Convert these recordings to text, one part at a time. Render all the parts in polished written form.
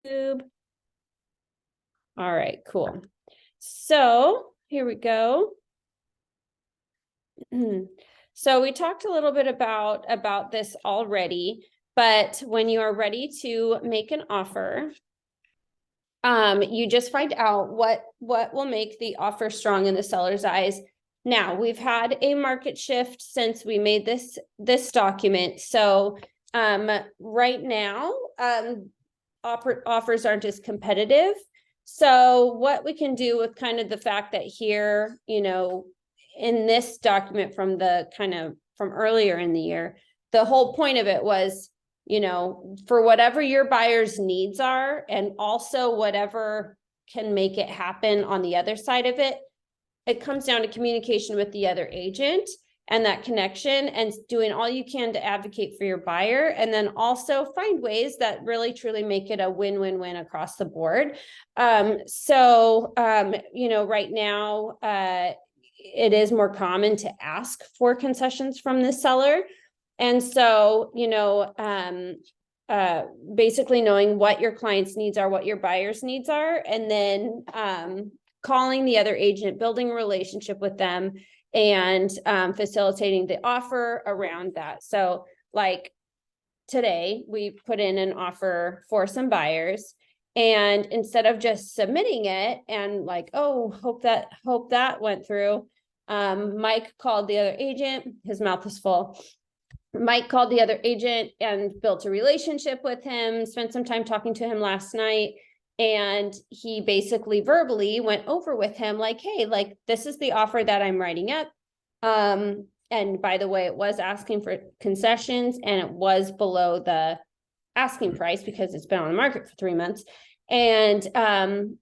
YouTube. All right, cool. So here we go. So we talked a little bit about this already, but when you are ready to make an offer, you just find out what will make the offer strong in the seller's eyes. Now, we've had a market shift since we made this document. So right now, offers aren't as competitive. So what we can do with kind of the fact that here, in this document from earlier in the year, the whole point of it was, for whatever your buyer's needs are, and also whatever can make it happen on the other side of it, it comes down to communication with the other agent and that connection, and doing all you can to advocate for your buyer, and then also find ways that really truly make it a win-win-win across the board. Right now, it is more common to ask for concessions from the seller. And so, basically knowing what your client's needs are, what your buyer's needs are, and then calling the other agent, building a relationship with them, and facilitating the offer around that. So like today, we put in an offer for some buyers, and instead of just submitting it and like, oh, hope that went through, Mike called the other agent. His mouth is full. Mike called the other agent and built a relationship with him, spent some time talking to him last night. And he basically verbally went over with him like, hey, like, this is the offer that I'm writing up. And by the way, it was asking for concessions, and it was below the asking price because it's been on the market for 3 months. And then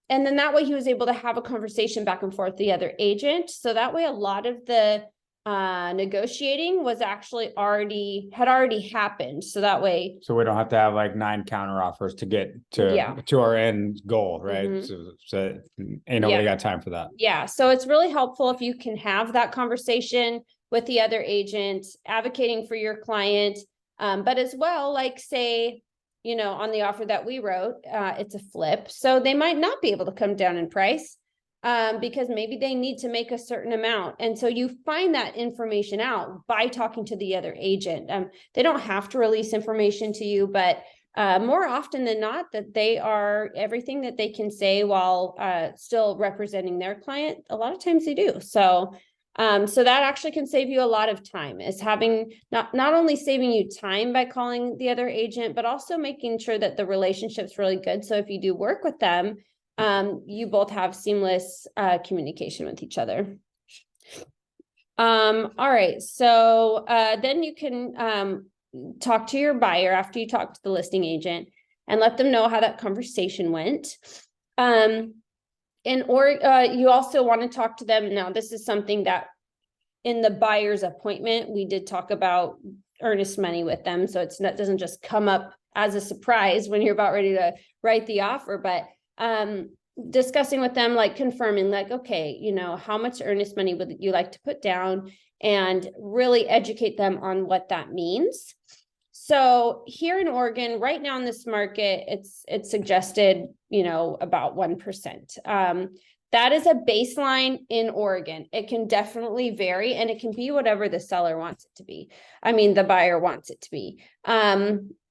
that way he was able to have a conversation back and forth with the other agent. So that way a lot of the negotiating was actually already happened. So that way, so we don't have to have like 9 counter offers to get to our end goal, right? Mm-hmm. So ain't nobody got time for that. Yeah. So it's really helpful if you can have that conversation with the other agent, advocating for your client. But as well, like say, on the offer that we wrote, it's a flip. So they might not be able to come down in price. Because maybe they need to make a certain amount. And so you find that information out by talking to the other agent. They don't have to release information to you, but more often than not, that they are everything that they can say while still representing their client. A lot of times they do. So that actually can save you a lot of time, is having not only saving you time by calling the other agent, but also making sure that the relationship's really good. So if you do work with them, you both have seamless communication with each other. All right. So then you can talk to your buyer after you talk to the listing agent and let them know how that conversation went. You also want to talk to them. Now, this is something that in the buyer's appointment, we did talk about earnest money with them. So that doesn't just come up as a surprise when you're about ready to write the offer, but discussing with them, like confirming like, okay, how much earnest money would you like to put down, and really educate them on what that means. So here in Oregon right now in this market, it's suggested, about 1%. That is a baseline in Oregon. It can definitely vary, and it can be whatever the seller wants it to be. I mean, the buyer wants it to be.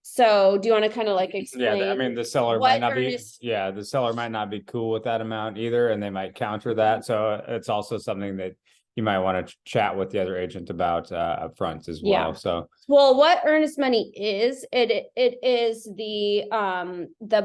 So do you want to kind of like explain? Yeah, I mean, the seller might not be cool with that amount either, and they might counter that. So it's also something that you might want to chat with the other agent about up front as well. So, well, what earnest money is, it is the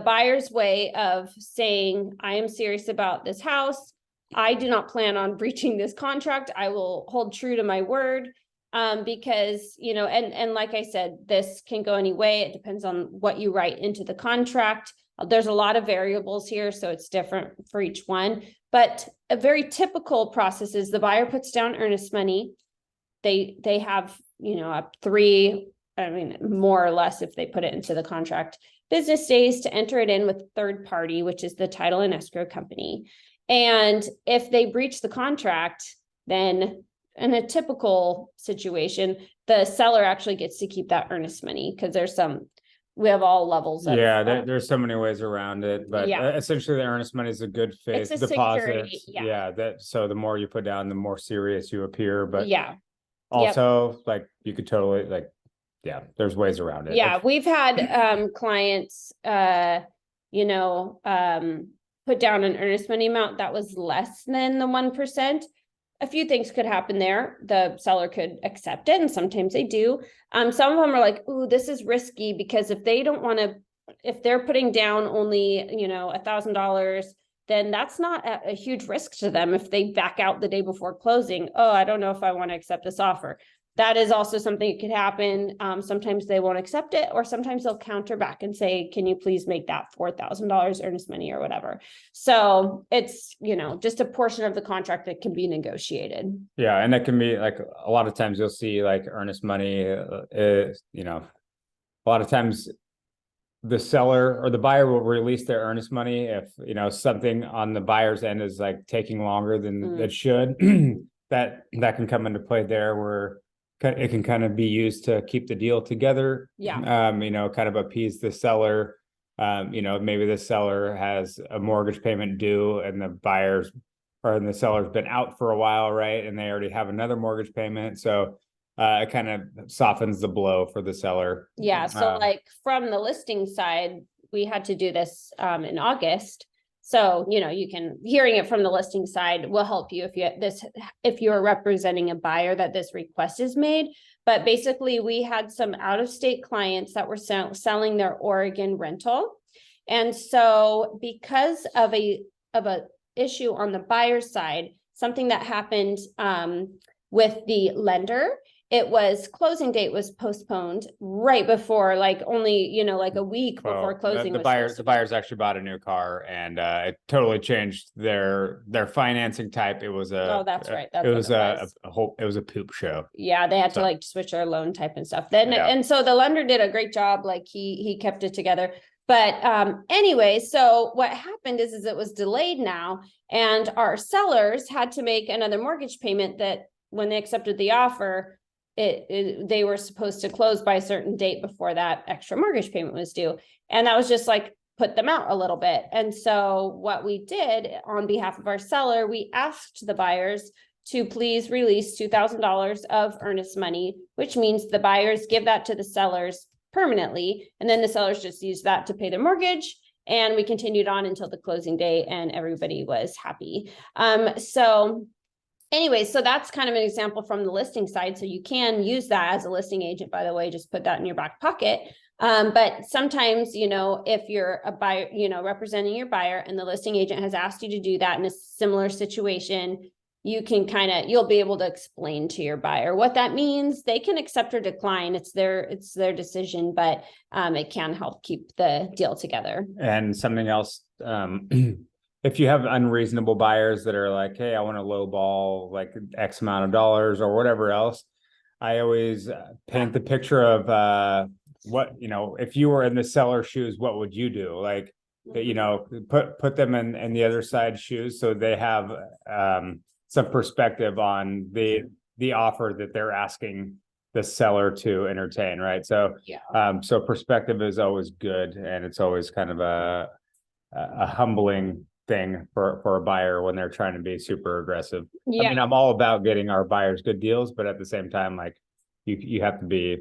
buyer's way of saying, I am serious about this house. I do not plan on breaching this contract. I will hold true to my word. Because, and like I said, this can go any way. It depends on what you write into the contract. There's a lot of variables here, so it's different for each one. But a very typical process is the buyer puts down earnest money. They have, up 3, more or less if they put it into the contract, business days to enter it in with third party, which is the title and escrow company. And if they breach the contract, then in a typical situation, the seller actually gets to keep that earnest money, because there's some we have all levels of. Yeah, there's so many ways around it, but Yeah. essentially the earnest money is a good faith It's a deposit. security, yeah. That, so the more you put down, the more serious you appear, but Yeah. also like you could totally like, yeah, there's ways around it. Yeah, we've had clients you know, put down an earnest money amount that was less than the 1%. A few things could happen there. The seller could accept it, and sometimes they do. Some of them are like, ooh, this is risky, because if they don't want to, if they're putting down only, you know, $1,000, then that's not a huge risk to them. If they back out the day before closing, oh, I don't know if I want to accept this offer. That is also something that could happen. Sometimes they won't accept it, or sometimes they'll counter back and say, can you please make that $4,000 earnest money or whatever. So it's, you know, just a portion of the contract that can be negotiated. Yeah, and that can be like, a lot of times you'll see like earnest money is, you know, a lot of times the seller or the buyer will release their earnest money if, you know, something on the buyer's end is like taking longer than it should. that can come into play there, where it can kind of be used to keep the deal together. Yeah. You know, kind of appease the seller. You know, maybe the seller has a mortgage payment due and the seller's been out for a while, right? And they already have another mortgage payment. So it kind of softens the blow for the seller. Yeah. So like from the listing side, we had to do this in August. So, you know, you can, hearing it from the listing side will help you if you're representing a buyer that this request is made. But basically we had some out-of-state clients that were selling their Oregon rental. And so because of a issue on the buyer's side, something that happened with the lender, it was closing date was postponed right before, like only, you know, like a week before closing. The buyers actually bought a new car, and it totally changed their financing type. It was oh, that's right. That's it was a poop show. Yeah, they had to like switch their loan type and stuff. Then and so the lender did a great job. Like he kept it together. But anyway, so what happened is it was delayed now, and our sellers had to make another mortgage payment that when they accepted the offer, they were supposed to close by a certain date before that extra mortgage payment was due. And that was just like put them out a little bit. And so what we did on behalf of our seller, we asked the buyers to please release $2,000 of earnest money, which means the buyers give that to the sellers permanently. And then the sellers just use that to pay their mortgage. And we continued on until the closing day, and everybody was happy. So anyway, so that's kind of an example from the listing side. So you can use that as a listing agent, by the way, just put that in your back pocket. But sometimes, you know, if you're a buyer, you know, representing your buyer and the listing agent has asked you to do that in a similar situation, you can you'll be able to explain to your buyer what that means. They can accept or decline. It's their decision, but it can help keep the deal together. And something else, if you have unreasonable buyers that are like, hey, I want to lowball like X amount of dollars or whatever else, I always paint the picture of what, you know, if you were in the seller's shoes, what would you do? Like, you know, put them in the other side's shoes, so they have some perspective on the offer that they're asking the seller to entertain, right? So so perspective is always good, and it's always kind of a humbling thing for a buyer when they're trying to be super aggressive. I mean, I'm all about getting our buyers good deals, but at the same time, like you have to be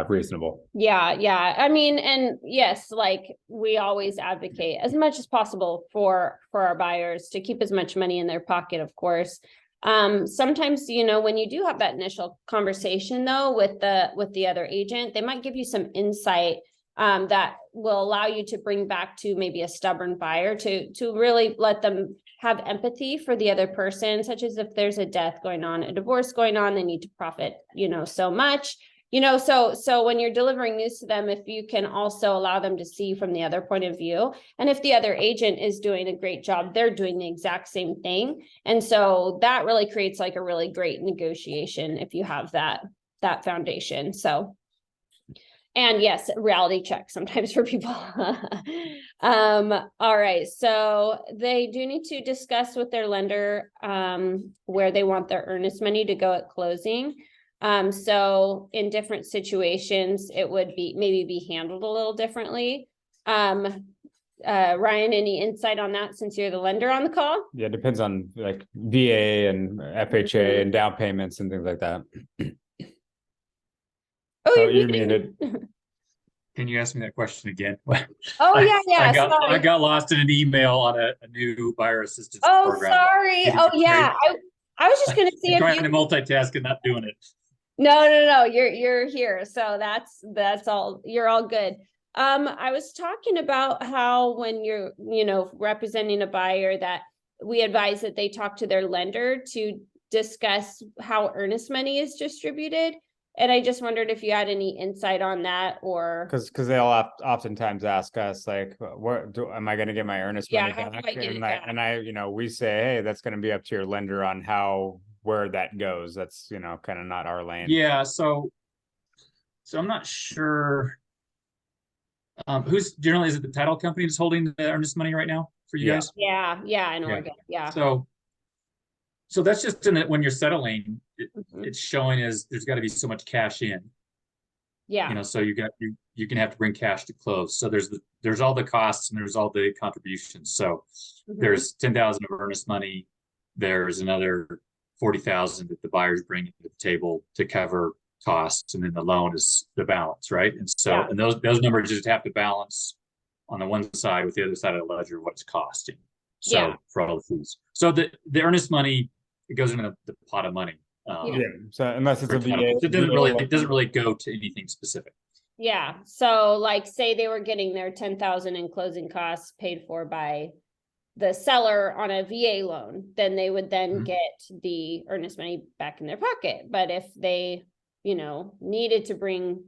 reasonable. Yeah. I mean, and yes, like we always advocate as much as possible for our buyers to keep as much money in their pocket, of course. Sometimes, you know, when you do have that initial conversation though with the other agent, they might give you some insight that will allow you to bring back to maybe a stubborn buyer to really let them have empathy for the other person, such as if there's a death going on, a divorce going on, they need to profit, you know, so much. You know, so when you're delivering news to them, if you can also allow them to see from the other point of view, and if the other agent is doing a great job, they're doing the exact same thing. And so that really creates like a really great negotiation if you have that foundation. So, and yes, reality check sometimes for people. All right. So they do need to discuss with their lender where they want their earnest money to go at closing. So in different situations, it would maybe be handled a little differently. Ryan, any insight on that since you're the lender on the call? Yeah, it depends on like VA and FHA and down payments and things like that. Oh, So you're you mean muted. it? Can you ask me that question again? Oh, I sorry. I got lost in an email on a new buyer assistance Oh, program. sorry. Oh, yeah. I was just gonna see if Trying you. to multitask and not doing it. No. You're here. So that's all. You're all good. I was talking about how when you're, representing a buyer, that we advise that they talk to their lender to discuss how earnest money is distributed. And I just wondered if you had any insight on that, or Because they'll oftentimes ask us like, am I going to get my earnest money how do back? I get it back? And I, we say, hey, that's going to be up to your lender on where that goes. That's, kind of not our lane. Yeah, so I'm not sure. Who's generally, is it the title company that's holding the earnest money right now for you guys? Yeah, in Oregon. Yeah. So that's just in that when you're settling, Mhm. it's showing as there's got to be so much cash in. Yeah. So you're gonna have to bring cash to close. So there's all the costs and there's all the contributions. So Mhm. there's 10,000 of earnest money. There's another 40,000 that the buyers bring to the table to cover costs, and then the loan is the balance, right? And so Yeah. and those numbers just have to balance on the one side with the other side of the ledger what it's costing. So Yeah. for all the fees. So the earnest money, it goes into the pot of money. Yeah. So unless it's a VA, it doesn't really go to anything specific. Yeah. So like, say they were getting their 10,000 in closing costs paid for by the seller on a VA loan, then they would then Mhm. get the earnest money back in their pocket. But if they, needed to bring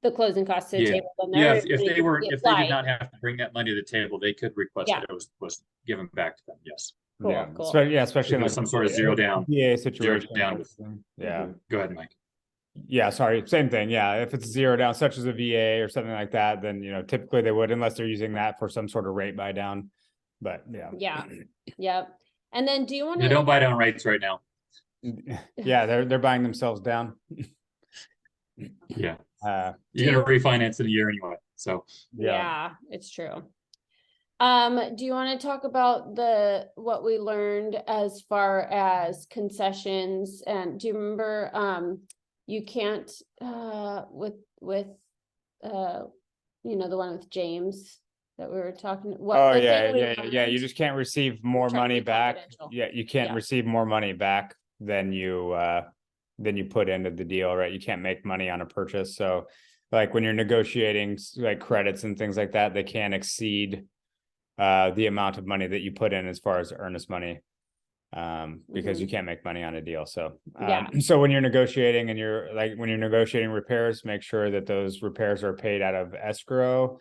the closing costs to the Yeah. table, then Yeah, their if they money did applied. not have to bring that money to the table, they could request Yeah. that it was given back to them. Yes. Cool. So, yeah, especially in There like was some sort of zero down VA situation. down with. Yeah. Mhm. Go ahead, Mike. Yeah, sorry, same thing. Yeah, if it's zero down, such as a VA or something like that, then typically they would, unless they're using that for some sort of rate buy down. But yeah. Yeah. Yep. And then do you want They to? don't buy down rates right now. Yeah, they're buying themselves down. Yeah. You're gonna refinance in a year anyway. So Yeah, it's true. Do you want to talk about what we learned as far as concessions? And do you remember you can't with the one with James that we were talking you just can't receive more money back. Yeah, you can't receive more money back than you put into the deal, right? You can't make money on a purchase. So like when you're negotiating like credits and things like that, they can't exceed the amount of money that you put in as far as earnest money, because you can't make money on a deal. So so when you're negotiating when you're negotiating repairs, make sure that those repairs are paid out of escrow.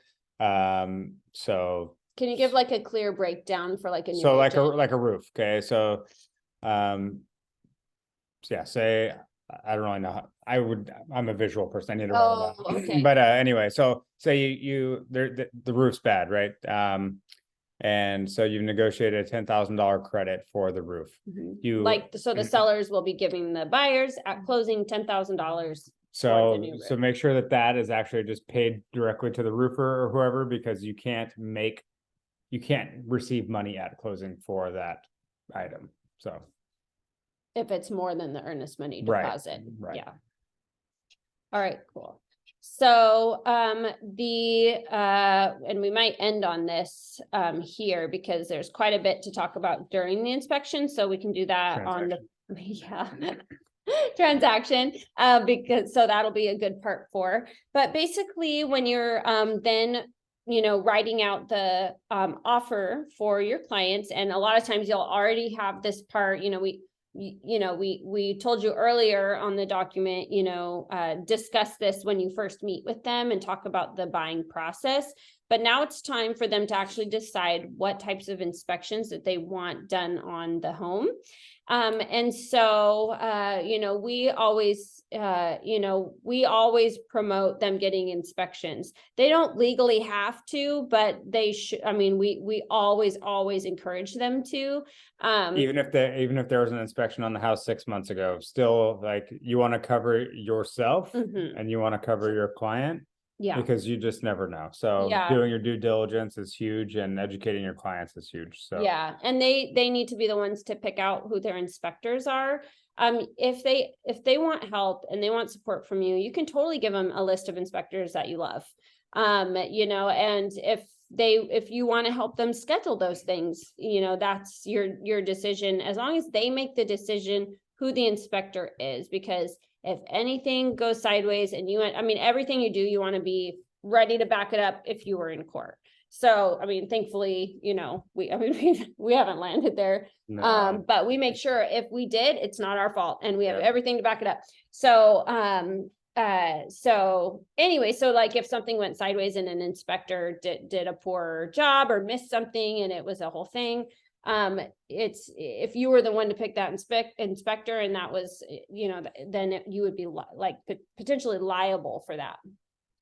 So can you give like a clear breakdown for like a new like a roof? Okay, so say I don't really know how I'm a visual person. I need to write it down. Okay. But anyway, so say the roof's bad, right? And so you've negotiated a $10,000 credit for the roof. So the sellers will be giving the buyers at closing $10,000. So make sure that is actually just paid directly to the roofer or whoever, because you can't receive money at closing for that item. So if it's more than the earnest money deposit. Right. Yeah. All right, cool. So and we might end on this here because there's quite a bit to talk about during the inspection. So we can do that on the transaction because that'll be a good part 4. But basically when you're then writing out the offer for your clients, and a lot of times you'll already have this part, we told you earlier on the document, discuss this when you first meet with them and talk about the buying process. but now it's time for them to actually decide what types of inspections that they want done on the home. And so, you know, we always promote them getting inspections. They don't legally have to, but they should, I mean, we always encourage them to. Even if there was an inspection on the house 6 months ago, still, like, you want to cover yourself and you want to cover your client. Yeah. Because you just never know. So Yeah. doing your due diligence is huge, and educating your clients is huge. So yeah, and they need to be the ones to pick out who their inspectors are. If they want help and they want support from you, you can totally give them a list of inspectors that you love. You know, and if you want to help them schedule those things, you know, that's your decision, as long as they make the decision who the inspector is, because if anything goes sideways and I mean, everything you do, you want to be ready to back it up if you were in court. So, I mean, thankfully, you know, we haven't landed there. no. But we make sure if we did, it's not our fault, and we have everything to back it up. So, so anyway, so like if something went sideways and an inspector did a poor job or missed something and it was a whole thing, it's, if you were the one to pick that inspector and that was, you know, then you would be potentially liable for that.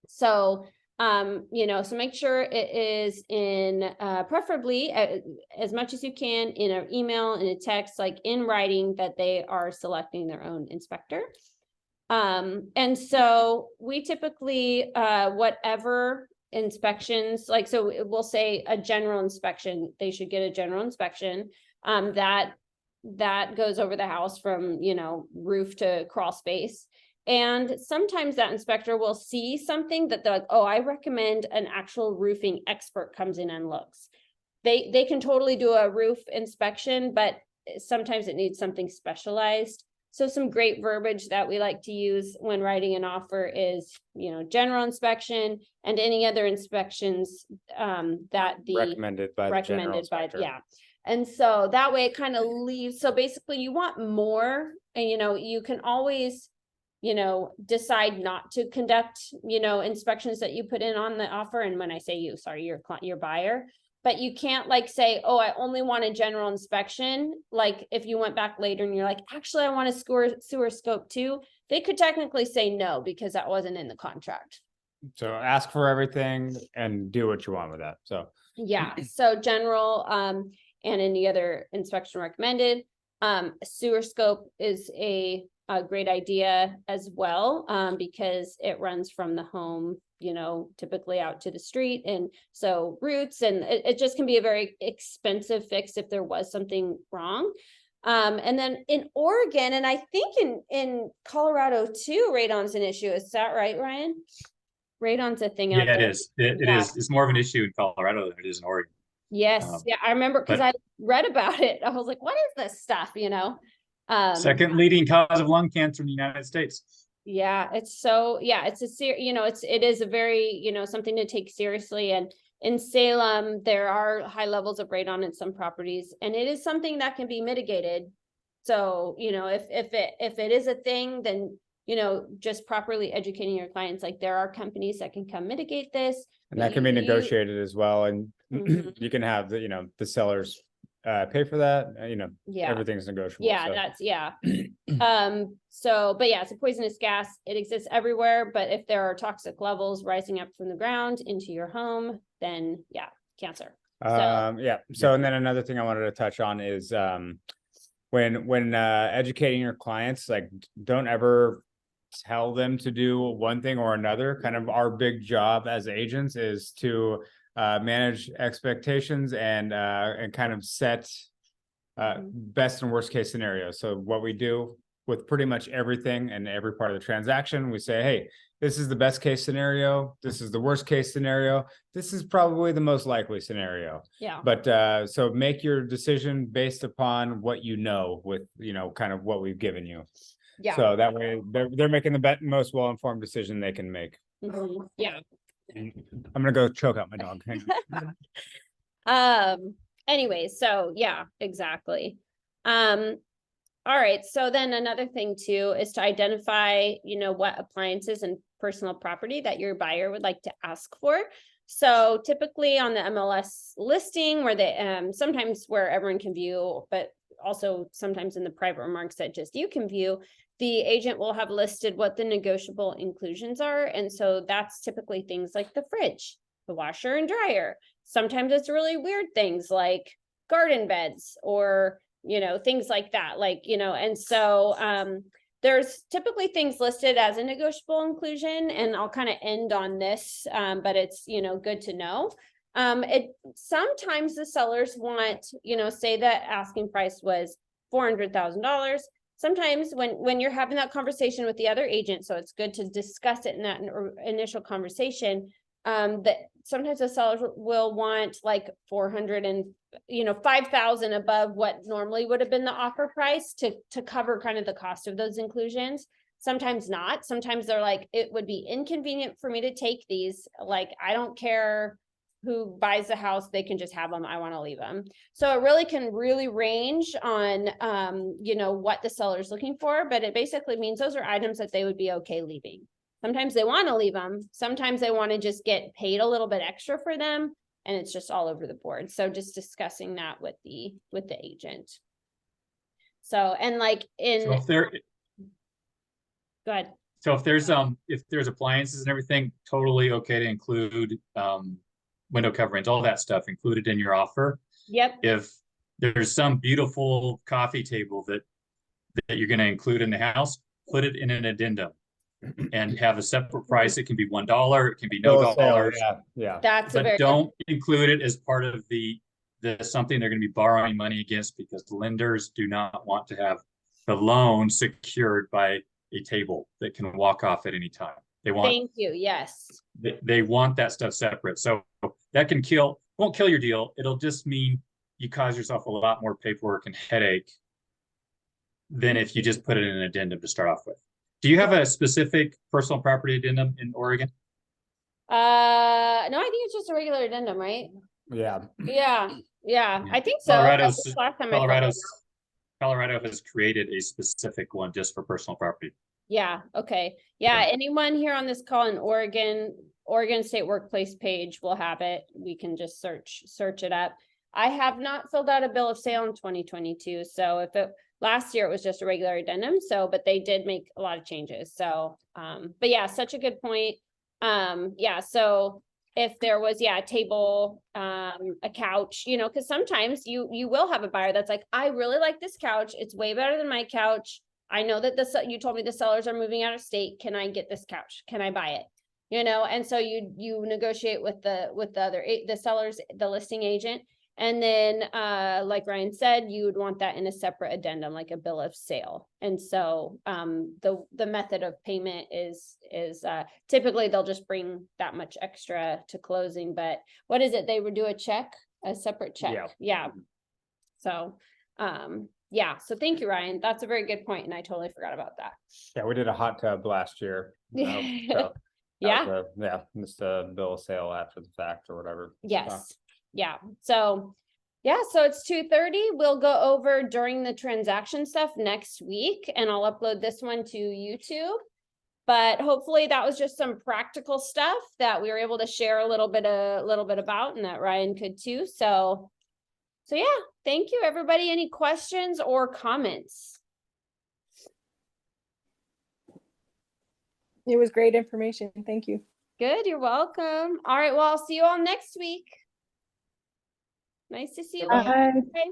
So, you know, so make sure it is in, preferably as much as you can, in an email, in a text, like in writing, that they are selecting their own inspector. And so we typically, whatever inspections, like, so we'll say a general inspection, they should get a general inspection, that goes over the house from, you know, roof to crawl space. And sometimes that inspector will see something that they're like, oh, I recommend an actual roofing expert comes in and looks. They can totally do a roof inspection, but sometimes it needs something specialized. So some great verbiage that we like to use when writing an offer is, you know, general inspection and any other inspections that the recommended by the general inspector. yeah. And so that way it kind of leaves, so basically you want more, and, you know, you can always, you know, decide not to conduct, you know, inspections that you put in on the offer. And when I say you, sorry, your buyer, but you can't like say, oh, I only want a general inspection. Like if you went back later and you're like, actually, I want a sewer scope too, they could technically say no, because that wasn't in the contract. So ask for everything and do what you want with that. So yeah, so general, and any other inspection recommended. Sewer scope is a great idea as well, because it runs from the home, you know, typically out to the street. And so roots, and it just can be a very expensive fix if there was something wrong. And then in Oregon, and I think in Colorado too, radon's an issue. Is that right, Ryan? Radon's a thing out there. It is. It is. It's more of an issue in Colorado than it is in Oregon. Yes. Yeah, I remember, because I read about it. I was like, what is this stuff, you know? Second leading cause of lung cancer in the United States. Yeah, it's so, yeah, it's you know, it is a very, you know, something to take seriously. And in Salem, there are high levels of radon in some properties, and it is something that can be mitigated. So, you know, if it is a thing, then, you know, just properly educating your clients, like there are companies that can come mitigate this. And that can be negotiated as well. And you can have the, you know, the sellers pay for that, you know, everything's negotiable. Yeah, so. That's, yeah. So, but yeah, it's a poisonous gas. It exists everywhere, but if there are toxic levels rising up from the ground into your home, then yeah, cancer. So, and then another thing I wanted to touch on is, when educating your clients, like, don't ever tell them to do one thing or another. Kind of our big job as agents is to manage expectations and kind of set best and worst case scenarios. So what we do with pretty much everything and every part of the transaction, we say, hey, this is the best case scenario. This is the worst case scenario. This is probably the most likely scenario. Yeah. But so make your decision based upon what you know, with, you know, kind of what we've given you. Yeah. So that way they're making the most well-informed decision they can make. Yeah. I'm gonna go choke out my dog. Anyway, so yeah, exactly. All right. So then another thing too is to identify, you know, what appliances and personal property that your buyer would like to ask for. So typically on the MLS listing where they, sometimes where everyone can view, but also sometimes in the private remarks that just you can view, the agent will have listed what the negotiable inclusions are. And so that's typically things like the fridge, the washer and dryer. Sometimes it's really weird things like garden beds or, you know, things like that, like, you know, and so there's typically things listed as a negotiable inclusion, and I'll kind of end on this, but it's, you know, good to know. Sometimes the sellers want, you know, say that asking price was $400,000. Sometimes when you're having that conversation with the other agent, so it's good to discuss it in that initial conversation, that sometimes the sellers will want like 400 and, you know, 5,000 above what normally would have been the offer price to cover kind of the cost of those inclusions. Sometimes not. Sometimes they're like, it would be inconvenient for me to take these. Like, I don't care who buys the house, they can just have them. I want to leave them. So it really can range on, you know, what the seller's looking for, but it basically means those are items that they would be okay leaving. Sometimes they want to leave them. Sometimes they want to just get paid a little bit extra for them. And it's just all over the board. So just discussing that with the agent. So, and like So if there, go ahead. so if there's appliances and everything, totally okay to include window coverings, all that stuff included in your offer. Yep. If there's some beautiful coffee table that you're going to include in the house, put it in an addendum and have a separate price. It can be $1, it can be no dollars. Yeah. That's a But very don't include it as part of the something they're going to be borrowing money against, because lenders do not want to have the loan secured by a table that can walk off at any time. They want, thank you. Yes. they want that stuff separate. So that won't kill your deal. It'll just mean you cause yourself a lot more paperwork and headache than if you just put it in an addendum to start off with. Do you have a specific personal property addendum in Oregon? No, I think it's just a regular addendum, right? Yeah. Yeah, I think so. Colorado has created a specific one just for personal property. Yeah, okay. Yeah, Okay. anyone here on this call in Oregon State Workplace page will have it. We can just search it up. I have not filled out a bill of sale in 2022. So last year it was just a regular addendum. So, but they did make a lot of changes. So, but yeah, such a good point. Yeah, so if there was, a table, a couch, you know, because sometimes you will have a buyer that's like, I really like this couch. It's way better than my couch. I know that you told me the sellers are moving out of state. Can I get this couch? Can I buy it? You know, and so you negotiate with the sellers, the listing agent. And then, like Ryan said, you would want that in a separate addendum, like a bill of sale. And so, the method of payment is typically they'll just bring that much extra to closing. But what is it? They would do a separate check. Yeah. So, yeah. So thank you, Ryan. That's a very good point, and I totally forgot about that. Yeah, we did a hot tub last year. So yeah. Just a bill of sale after the fact or whatever. Yes. Yeah. So it's 2:30. We'll go over during the transaction stuff next week, and I'll upload this one to YouTube. But hopefully that was just some practical stuff that we were able to share a little bit about, and that Ryan could too. So yeah, thank you, everybody. Any questions or comments? It was great information. Thank you. Good. You're welcome. All right. Well, I'll see you all next week. Nice to see you. Bye. Okay.